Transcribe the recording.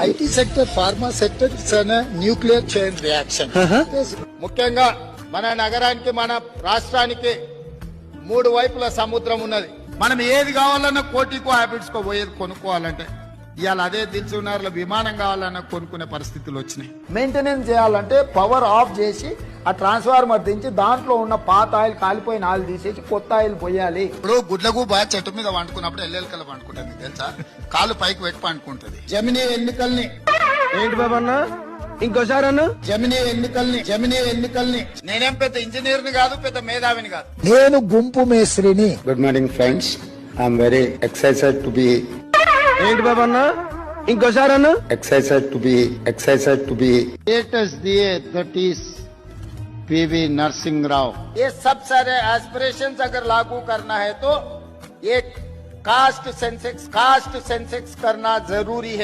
IT sector, pharma sector, nuclear chain reaction. ముఖ్యంగా మన నగరానికి, మన రాష్ట్రానికి 3 వైపుల సముద్రం ఉన్నది. మనం ఏది కావాలన్నా కోటికో హ్యాబిట్స్ కో పోయేది కొనుక్కోవాలంటే ఇవాళ అదే దిల్సుకున్నారులో విమానం కావాలన్నా కొనుక్కునే పరిస్థితులు వచ్చినాయి. మెయింటెనెన్స్ చేయాలంటే పవర్ ఆఫ్ చేసి ఆ ట్రాన్స్ఫార్మర్ దించి దాంట్లో ఉన్న పాత ఆయిల్, కాలిపోయిన ఆయిల్ తీసేసి కొత్త ఆయిల్ పోయాలి. ఇప్పుడు గుడ్లకు బాగా చెట్టు మీద వండుకున్నప్పుడు ఎల్లెలకల వండుకుంటుంది తెలుసా, కాలు పైకి పెట్టి పండుకుంటది. జమినీ ఎన్నికల్ని ఏంటి బాబన్న ఇంకోసారి అన్న జమినీ ఎన్నికల్ని నేనేం పెద్ద ఇంజనీర్ని కాదు, పెద్ద మేధావిని కాదు. నేను గుంపు మేస్త్రిని. Good morning, friends. I'm very excited to be ఏంటి బాబన్న ఇంకోసారి అన్న excited to be लेटेस्ट दिए that is PV Narasimha Rao. ये सब सारे एस्पिरेशंस अगर लागू करना है तो ये कास्ट सेंसेक्स करना जरूरी है.